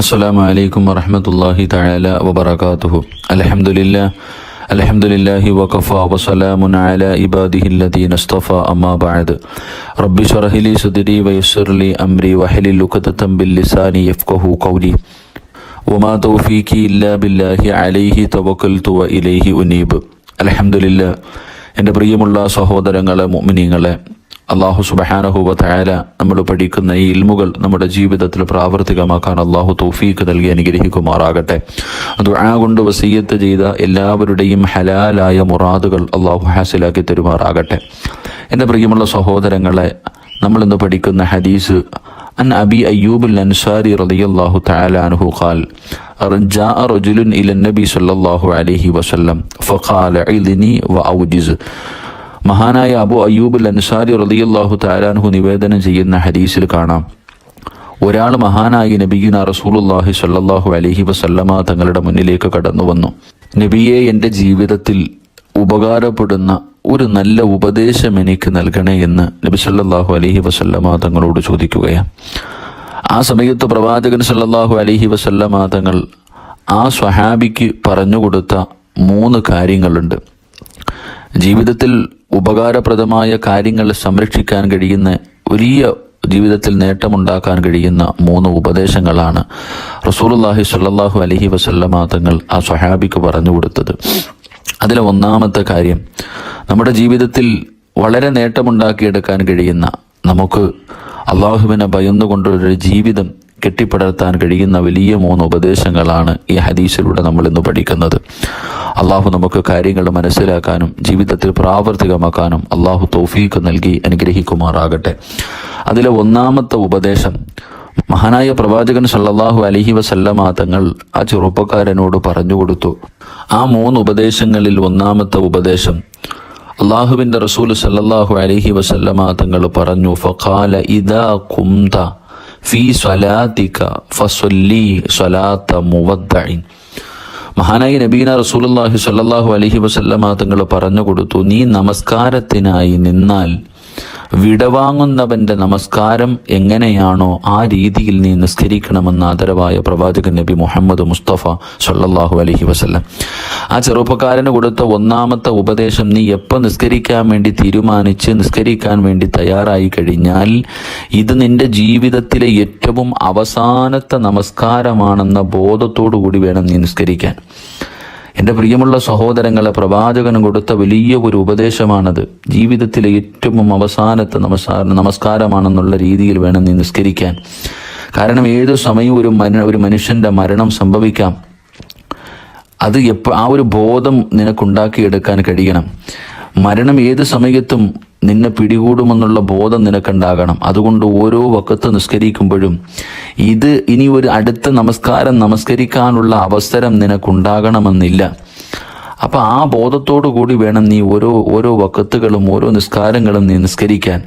അസ്സലാമു അലൈക്കും വറഹ്മത്തുള്ളാഹി തആല വബറകാതുഹു. അൽഹംദുലില്ലാഹി വഖഫാ വസലാമുൻ അലാ ഇബാദിഹില്ലദീന ഇസ്തഫാ അമ്മാ ബഅദ്. റബ്ബി ശ്റഹ് ലി സദ്രി വയസ്സിർ ലി അംരി വഹ്ലുൽ ഉഖ്ദതം ബിൽ ലിസാനി യഫ്ഖഹു ഖൗലി വമാ തൗഫീഖി ഇല്ലാ ബില്ലാഹി അലൈഹി തവക്കൽതു വ ഇലൈഹി ഉനീബ്. അൽഹംദുലില്ലാഹ്. എൻ്റെ പ്രിയമുള്ള സഹോദരങ്ങളെ, മുഅ്മിനീങ്ങളെ, അള്ളാഹു സുബ്ഹാനഹു വ തആല നമ്മൾ പഠിക്കുന്ന ഈ ഇൽമുകൾ നമ്മുടെ ജീവിതത്തിൽ പ്രാവർത്തികമാക്കാൻ അള്ളാഹു തൗഫീഖ് നൽകി അനുഗ്രഹിക്കുമാറാകട്ടെ. ദുആ കൊണ്ട് വസിയ്യത്ത് ചെയ്ത എല്ലാവരുടെയും ഹലാലായ മുറാദുകൾ അള്ളാഹു ഹാസിലാക്കി തരുമാറാകട്ടെ. എൻ്റെ പ്രിയമുള്ള സഹോദരങ്ങളെ, നമ്മളിന്ന് പഠിക്കുന്ന ഹദീസ് അൻ അബി അയ്യൂബുൽ അൻസാരി റളിയല്ലാഹു തആല അൻഹു ഖാൽ ജാഅ റജുലുൻ ഇലൻ നബി സല്ലല്ലാഹു അലൈഹി വസല്ലം ഫഖാല ഇദ്നി വഔജിസ്. മഹാനായ അബു അയ്യൂബുൽ അൻസാരി റളിയല്ലാഹു തആല അൻഹു നിവേദനം ചെയ്യുന്ന ഹദീസിൽ കാണാം, ഒരാൾ മഹാനായ നബിയുനാ റസൂലുള്ളാഹി സ്വല്ലല്ലാഹു അലൈഹി വസല്ലമ തങ്ങളുടെ മുന്നിലേക്ക് കടന്നു വന്നു. നബിയെ, എൻ്റെ ജീവിതത്തിൽ ഉപകാരപ്പെടുന്ന ഒരു നല്ല ഉപദേശം എനിക്ക് നൽകണേ എന്ന് നബി സല്ലല്ലാഹു അലൈഹി വസല്ലമ തങ്ങളോട് ചോദിക്കുകയാണ്. ആ സമയത്ത് പ്രവാചകൻ സല്ലല്ലാഹു അലൈഹി വസല്ലമ തങ്ങൾ ആ സ്വഹാബിക്ക് പറഞ്ഞുകൊടുത്ത 3 കാര്യങ്ങളുണ്ട്. ജീവിതത്തിൽ ഉപകാരപ്രദമായ കാര്യങ്ങൾ സംരക്ഷിക്കാൻ കഴിയുന്ന, വലിയ ജീവിതത്തിൽ നേട്ടമുണ്ടാക്കാൻ കഴിയുന്ന 3 ഉപദേശങ്ങളാണ് റസൂലുള്ളാഹി സ്വല്ലല്ലാഹു അലൈഹി വസല്ലമ തങ്ങൾ ആ സ്വഹാബിക്ക് പറഞ്ഞു കൊടുത്തത്. അതിലെ 1-ാമത്തെ കാര്യം, നമ്മുടെ ജീവിതത്തിൽ വളരെ നേട്ടമുണ്ടാക്കിയെടുക്കാൻ കഴിയുന്ന, നമുക്ക് അള്ളാഹുവിനെ ഭയന്നുകൊണ്ടൊരു ജീവിതം കെട്ടിപ്പടുത്താൻ കഴിയുന്ന വലിയ 3 ഉപദേശങ്ങളാണ് ഈ ഹദീസിലൂടെ നമ്മൾ ഇന്ന് പഠിക്കുന്നത്. അള്ളാഹു നമുക്ക് കാര്യങ്ങൾ മനസ്സിലാക്കാനും ജീവിതത്തിൽ പ്രാവർത്തികമാക്കാനും അള്ളാഹു തൗഫീഖ് നൽകി അനുഗ്രഹിക്കുമാറാകട്ടെ. അതിലെ 1-ാമത്തെ ഉപദേശം, മഹാനായ പ്രവാചകൻ സല്ലല്ലാഹു അലൈഹി വസല്ലമ തങ്ങൾ ആ ചെറുപ്പക്കാരനോട് പറഞ്ഞു കൊടുത്തു. ആ 3 ഉപദേശങ്ങളിൽ 1-ാമത്തെ ഉപദേശം, അള്ളാഹുവിൻ്റെ റസൂൽ സല്ലല്ലാഹു അലൈഹി വസല്ലമ തങ്ങൾ പറഞ്ഞു, ഫഖാല ഇദാ ഖുംത ഫീ സ്വലാത്തിക ഫസ്വല്ലി സ്വലാത്ത മുവദ്ദഇൻ. മഹാനായ നബീന റസൂലുള്ളാഹി സ്വല്ലല്ലാഹു അലൈഹി വസല്ലമ തങ്ങൾ പറഞ്ഞു കൊടുത്തു, നീ നമസ്കാരത്തിനായി നിന്നാൽ വിടവാങ്ങുന്നവന്റെ നമസ്കാരം എങ്ങനെയാണോ ആ രീതിയിൽ നീ നിസ്കരിക്കണമെന്ന് ആദരവായ പ്രവാചകൻ നബി മുഹമ്മദ് മുസ്തഫ സ്വല്ലല്ലാഹു അലൈഹി വസല്ലം. ആ ചെറുപ്പക്കാരന് കൊടുത്ത 1-ാമത്തെ ഉപദേശം, നീ എപ്പോൾ നിസ്കരിക്കാൻ വേണ്ടി തീരുമാനിച്ച് നിസ്കരിക്കാൻ വേണ്ടി തയ്യാറായി കഴിഞ്ഞാൽ ഇത് നിന്റെ ജീവിതത്തിലെ ഏറ്റവും അവസാനത്തെ നമസ്കാരമാണെന്ന ബോധത്തോടു കൂടി വേണം നീ നിസ്കരിക്കാൻ. എൻ്റെ പ്രിയമുള്ള സഹോദരങ്ങളെ, പ്രവാചകൻ കൊടുത്ത വലിയ ഒരു ഉപദേശമാണത്. ജീവിതത്തിലെ ഏറ്റവും അവസാനത്തെ നമസ്കാരമാണെന്നുള്ള രീതിയിൽ വേണം നീ നിസ്കരിക്കാൻ. കാരണം ഏതു സമയവും ഒരു മനുഷ്യൻ്റെ മരണം സംഭവിക്കാം. അത് ആ ഒരു ബോധം നിനക്കുണ്ടാക്കിയെടുക്കാൻ കഴിയണം. മരണം ഏത് സമയത്തും നിന്നെ പിടികൂടുമെന്നുള്ള ബോധം നിനക്കുണ്ടാകണം. അതുകൊണ്ട് ഓരോ വഖത്ത് നിസ്കരിക്കുമ്പോഴും ഇത് ഇനി ഒരു അടുത്ത നമസ്കാരം നമസ്കരിക്കാനുള്ള അവസരം നിനക്കുണ്ടാകണമെന്നില്ല. അപ്പം ആ ബോധത്തോടു കൂടി വേണം നീ ഓരോ വഖത്തുകളും ഓരോ നിസ്കാരങ്ങളും നീ നിസ്കരിക്കാൻ.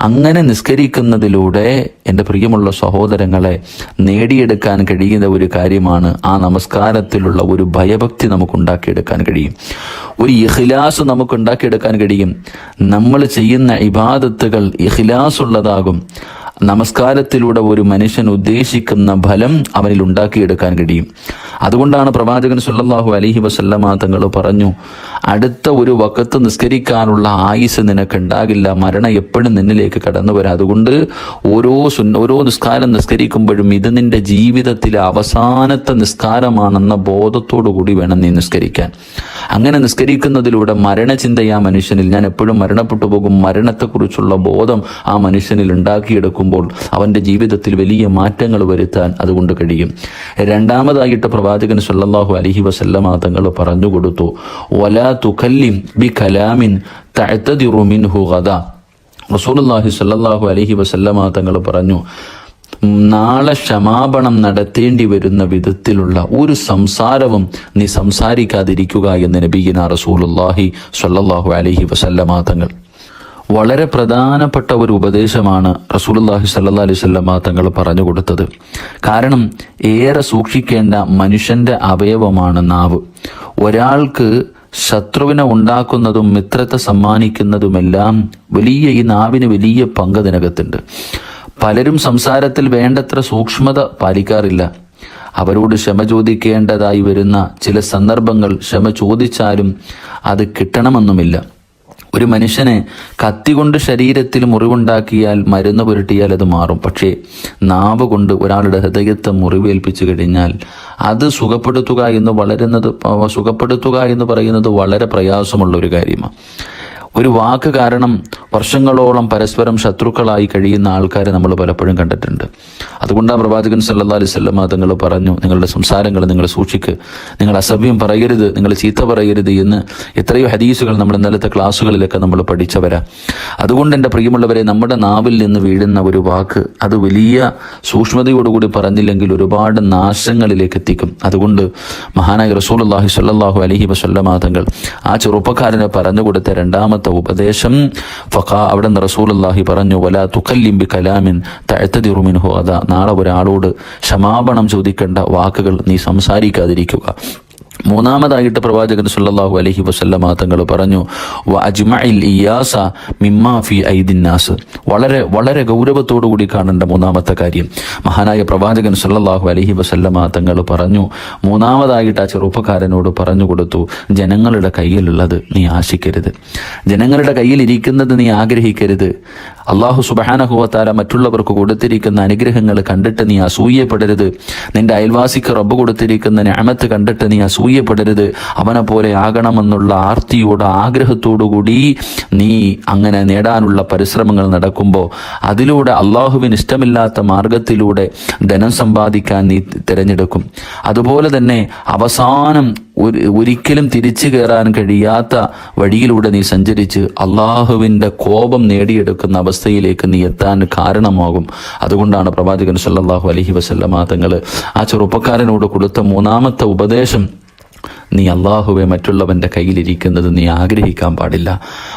അങ്ങനെ നിസ്കരിക്കുന്നതിലൂടെ എൻ്റെ പ്രിയമുള്ള സഹോദരങ്ങളെ, നേടിയെടുക്കാൻ കഴിയുന്ന ഒരു കാര്യമാണ് ആ നമസ്കാരത്തിലുള്ള ഒരു ഭയഭക്തി നമുക്കുണ്ടാക്കിയെടുക്കാൻ കഴിയും. ഒരു ഇഖ്ലാസ് നമുക്കുണ്ടാക്കിയെടുക്കാൻ കഴിയും. നമ്മൾ ചെയ്യുന്ന ഇബാദത്തുകൾ ഇഖ്ലാസ് ഉള്ളതാകും. നമസ്കാരത്തിലൂടെ ഒരു മനുഷ്യൻ ഉദ്ദേശിക്കുന്ന ഫലം അവനിൽ ഉണ്ടാക്കിയെടുക്കാൻ കഴിയും. അതുകൊണ്ടാണ് പ്രവാചകൻ സല്ലല്ലാഹു അലൈഹി വസല്ലമ തങ്ങൾ പറഞ്ഞു, അടുത്ത ഒരു വഖത്ത് നിസ്കരിക്കാനുള്ള ആയുസ് നിനക്കുണ്ടാകില്ല, മരണം എപ്പോഴും നിന്നിലേക്ക് കടന്നു വരാം. അതുകൊണ്ട് ഓരോ നിസ്കാരം നിസ്കരിക്കുമ്പോഴും ഇത് നിന്റെ ജീവിതത്തിലെ അവസാനത്തെ നിസ്കാരമാണെന്ന ബോധത്തോടു കൂടി വേണം നീ നിസ്കരിക്കാൻ. അങ്ങനെ നിസ്കരിക്കുന്നതിലൂടെ മരണചിന്തയാ മനുഷ്യനിൽ, ഞാൻ എപ്പോഴും മരണപ്പെട്ടു പോകും, മരണത്തെക്കുറിച്ചുള്ള ബോധം ആ മനുഷ്യനിൽ ഉണ്ടാക്കിയെടുക്കുമ്പോൾ അവൻ്റെ ജീവിതത്തിൽ വലിയ മാറ്റങ്ങൾ വരുത്താൻ അതുകൊണ്ട് കഴിയും. 2-മതായിട്ട് പ്രവാചകൻ സല്ലല്ലാഹു അലൈഹി വസല്ലമ തങ്ങൾ പറഞ്ഞു കൊടുത്തു, വലാ തുകല്ലിം ബി കലാമിൻ തഅ്തദിറു മിൻഹു ഗദാ. റസൂലുള്ളാഹി സല്ലല്ലാഹു അലൈഹി വസല്ലമ തങ്ങൾ പറഞ്ഞു, നാളെ ക്ഷമാപണം നടത്തേണ്ടി വരുന്ന വിധത്തിലുള്ള ഒരു സംസാരവും നീ സംസാരിക്കാതിരിക്കുക എന്ന് നബിയിന റസൂലുള്ളാഹി സ്വല്ലല്ലാഹു അലൈഹി വസല്ലമ തങ്ങൾ. വളരെ പ്രധാനപ്പെട്ട ഒരു ഉപദേശമാണ് റസൂലുള്ളാഹി സ്വല്ലല്ലാഹു അലൈഹി വസല്ലമ തങ്ങൾ പറഞ്ഞു കൊടുത്തത്. കാരണം ഏറെ സൂക്ഷിക്കേണ്ട മനുഷ്യന്റെ അവയവമാണ് നാവ്. ഒരാൾക്ക് ശത്രുവിനെ ഉണ്ടാക്കുന്നതും മിത്രത്തെ സമ്മാനിക്കുന്നതുമെല്ലാം ഈ നാവിന് വലിയ പങ്ക് ഇതിനകത്തുണ്ട്. പലരും സംസാരത്തിൽ വേണ്ടത്ര സൂക്ഷ്മത പാലിക്കാറില്ല. അവരോട് ക്ഷമ ചോദിക്കേണ്ടതായി വരുന്ന ചില സന്ദർഭങ്ങൾ ക്ഷമ ചോദിച്ചാലും അത് കിട്ടണമെന്നുമില്ല. ഒരു മനുഷ്യനെ കത്തി കൊണ്ട് ശരീരത്തിൽ മുറിവുണ്ടാക്കിയാൽ മരുന്ന് പുരട്ടിയാൽ അത് മാറും. പക്ഷേ നാവ് കൊണ്ട് ഒരാളുടെ ഹൃദയത്തെ മുറിവേൽപ്പിച്ചു കഴിഞ്ഞാൽ അത് സുഖപ്പെടുത്തുക എന്ന് പറയുന്നത് വളരെ പ്രയാസമുള്ള ഒരു കാര്യമാണ്. ഒരു വാക്ക് കാരണം വർഷങ്ങളോളം പരസ്പരം ശത്രുക്കളായി കഴിയുന്ന ആൾക്കാരെ നമ്മൾ പലപ്പോഴും കണ്ടിട്ടുണ്ട്. അതുകൊണ്ടാണ് പ്രവാചകൻ സല്ലല്ലാഹു അലൈഹി വസല്ലം തങ്ങൾ പറഞ്ഞു, നിങ്ങളുടെ സംസാരങ്ങൾ നിങ്ങൾ സൂക്ഷിക്ക്, നിങ്ങൾ അസഭ്യം പറയരുത്, നിങ്ങൾ ചീത്ത പറയരുത് എന്ന് എത്രയോ ഹദീസുകൾ നമ്മുടെ ഇന്നലത്തെ ക്ലാസ്സുകളിലൊക്കെ നമ്മൾ പഠിച്ചവരാ. അതുകൊണ്ട് എൻ്റെ പ്രിയമുള്ളവരെ, നമ്മുടെ നാവിൽ നിന്ന് വീഴുന്ന ഒരു വാക്ക് അത് വലിയ സൂക്ഷ്മതയോടുകൂടി പറഞ്ഞില്ലെങ്കിൽ ഒരുപാട് നാശങ്ങളിലേക്ക് എത്തിക്കും. അതുകൊണ്ട് മഹാനായ റസൂലുള്ളാഹി സ്വല്ലല്ലാഹു അലൈഹി വസല്ലം തങ്ങൾ ആ ചെറുപ്പക്കാരനെ പറഞ്ഞു കൊടുത്ത രണ്ടാമത്തെ ഉപദേശം അവിടെ നിന്ന് റസൂലുള്ളാഹി പറഞ്ഞു, വലാ തുകല്ലിം ബികലാമിൻ തഅ്തദിറു മിൻഹു ഗദാ. നാളെ ഒരാളോട് ക്ഷമാപണം ചോദിക്കേണ്ട വാക്കുകൾ നീ സംസാരിക്കാതിരിക്കുക. മൂന്നാമതായിട്ട് പ്രവാചകൻ സല്ലല്ലാഹു അലൈഹി വസല്ലം തങ്ങൾ പറഞ്ഞു, വഅജ്മഇൽ ഇയാസ മിമ്മാ ഫി ഐദിൻ നാസ്. വളരെ വളരെ ഗൗരവത്തോടു കൂടി കാണേണ്ട മൂന്നാമത്തെ കാര്യം മഹാനായ പ്രവാചകൻ സല്ലല്ലാഹു അലൈഹി വസല്ലം തങ്ങൾ പറഞ്ഞു. മൂന്നാമതായിട്ട് ആ ചെറുപ്പക്കാരനോട് പറഞ്ഞു കൊടുത്തു, ജനങ്ങളുടെ കയ്യിലുള്ളത് നീ ആശിക്കരുത്, ജനങ്ങളുടെ കയ്യിൽ ഇരിക്കുന്നത് നീ ആഗ്രഹിക്കരുത്. അല്ലാഹു സുബ്ഹാനഹു വ തആല മറ്റുള്ളവർക്ക് കൊടുത്തിരിക്കുന്ന അനുഗ്രഹങ്ങൾ കണ്ടിട്ട് നീ അസൂയപ്പെടരുത്. നിന്റെ അയൽവാസിക്ക് റബ്ബ് കൊടുത്തിരിക്കുന്ന നിഅമത്ത് കണ്ടിട്ട് നീ അസൂയപ്പെടരുത്. അവനെ പോലെ ആകണമെന്നുള്ള ആർത്തിയോട് ആഗ്രഹത്തോടുകൂടി നീ അങ്ങനെ നേടാനുള്ള പരിശ്രമങ്ങൾ നടക്കുമ്പോൾ അതിലൂടെ അള്ളാഹുവിന് ഇഷ്ടമില്ലാത്ത മാർഗത്തിലൂടെ ധനം സമ്പാദിക്കാൻ നീ തിരഞ്ഞെടുക്കും. അതുപോലെ തന്നെ അവസാനം ഒരിക്കലും തിരിച്ചു കയറാൻ കഴിയാത്ത വഴിയിലൂടെ നീ സഞ്ചരിച്ച് അള്ളാഹുവിൻ്റെ കോപം നേടിയെടുക്കുന്ന അവസ്ഥയിലേക്ക് നീ എത്താൻ കാരണമാകും. അതുകൊണ്ടാണ് പ്രവാചകൻ സല്ലല്ലാഹു അലൈഹി വസല്ലം തങ്ങൾ ആ ചെറുപ്പക്കാരനോട് കൊടുത്ത മൂന്നാമത്തെ ഉപദേശം, നീ അള്ളാഹുവെ മറ്റുള്ളവൻ്റെ കയ്യിലിരിക്കുന്നത് നീ ആഗ്രഹിക്കാൻ പാടില്ല.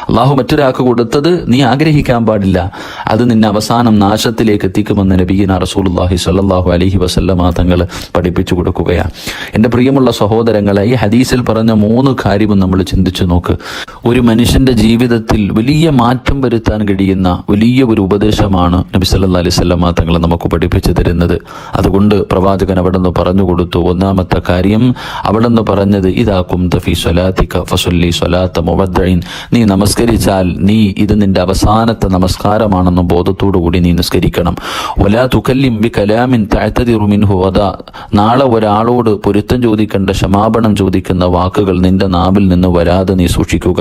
അള്ളാഹു മറ്റൊരാൾക്ക് കൊടുത്തത് നീ ആഗ്രഹിക്കാൻ പാടില്ല. അത് നിന്നെ അവസാനം നാശത്തിലേക്ക് എത്തിക്കുമെന്ന് നബിയിന റസൂലുള്ളാഹി സ്വല്ലല്ലാഹു അലൈഹി വസല്ലമ തങ്ങൾ പഠിപ്പിച്ചു കൊടുക്കുകയാണ്. എൻ്റെ പ്രിയമുള്ള സഹോദരങ്ങളെ, ഈ ഹദീസിൽ പറഞ്ഞ 3 കാര്യവും നമ്മൾ ചിന്തിച്ചു നോക്ക്. ഒരു മനുഷ്യൻ്റെ ജീവിതത്തിൽ വലിയ മാറ്റം വരുത്താൻ കഴിയുന്ന വലിയ ഒരു ഉപദേശമാണ് നബി സല്ലല്ലാഹു അലൈഹി വസല്ലമ തങ്ങൾ നമുക്ക് പഠിപ്പിച്ചു തരുന്നത്. അതുകൊണ്ട് പ്രവാചകൻ അവിടെ നിന്ന് പറഞ്ഞു കൊടുത്തു. ഒന്നാമത്തെ കാര്യം അവിടെ നിന്ന് പറഞ്ഞത്, ഇദാ കുംത ഫീ സ്വലാത്തിക ഫസല്ലി സ്വലാത്ത മുവദ്ദിഇൻ. നീ നമസ്കരിച്ചാൽ നീ ഇത് നിന്റെ അവസാനത്തെ നമസ്കാരമാണെന്ന ബോധത്തോടു കൂടി നീ നിസ്കരിക്കണം. വലാ തുകല്ലിം ബികലാമിൻ തഅ്തദിറു മിൻഹു ഗദാ. നാളെ ഒരാളോട് പൊരുത്തം ചോദിക്കേണ്ട, ക്ഷമാപണം ചോദിക്കുന്ന വാക്കുകൾ നിന്റെ നാവിൽ നിന്ന് വരാതെ നീ സൂക്ഷിക്കുക.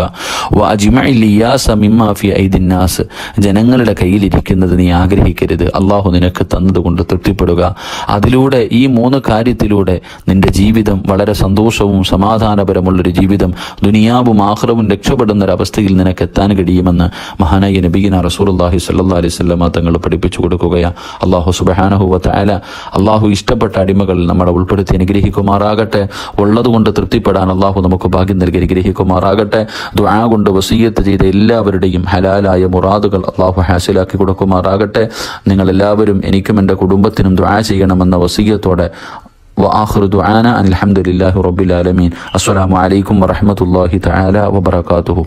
വഅജ്മഇൽ ഇയാസ മിമ്മാ ഫീ ഐദിൻ നാസ്. ജനങ്ങളുടെ കയ്യിലിരിക്കുന്നത് നീ ആഗ്രഹിക്കരുത്. അള്ളാഹു നിനക്ക് തന്നതുകൊണ്ട് തൃപ്തിപ്പെടുക. അതിലൂടെ ഈ 3 കാര്യത്തിലൂടെ നിന്റെ ജീവിതം വളരെ സന്തോഷവും സമാധാനപരമുള്ളൊരു ജീവിതം, ദുനിയാവും ആഖിറവും രക്ഷപ്പെടുന്ന ഒരവസ്ഥയിൽ നിനക്ക് എത്താൻ കഴിയുമെന്ന് മഹാനായ നബിയിന റസൂലുള്ളാഹി സ്വല്ലല്ലാഹു അലൈഹി വസല്ലം തങ്ങൾ പഠിപ്പിച്ചു കൊടുക്കുകയാണ്. അല്ലാഹു സുബ്ഹാനഹു വ തആല അല്ലാഹു ഇഷ്ടപ്പെട്ട അടിമകൾ നമ്മളെ ഉൾപ്പെടുത്തി അനുഗ്രഹിക്കുമാറാകട്ടെ. ഉള്ളതുകൊണ്ട് തൃപ്തിപ്പെടാൻ അല്ലാഹു നമുക്ക് ഭാഗ്യം നൽകി അനുഗ്രഹിക്കുമാറാകട്ടെ. ദുആ കൊണ്ട് വസിയ്യത്ത് ചെയ്ത എല്ലാവരുടെയും ഹലാലായ മുറാദുകൾ അല്ലാഹു ഹാസിലാക്കി കൊടുക്കുമാറാകട്ടെ. നിങ്ങൾ എല്ലാവരും എനിക്കും എൻ്റെ കുടുംബത്തിനും ദുആ ചെയ്യണമെന്ന വസിയ്യത്തോടെ وآخر دعانا أن الحمد لله رب العالمين. السلام عليكم ورحمة الله تعالى وبركاته.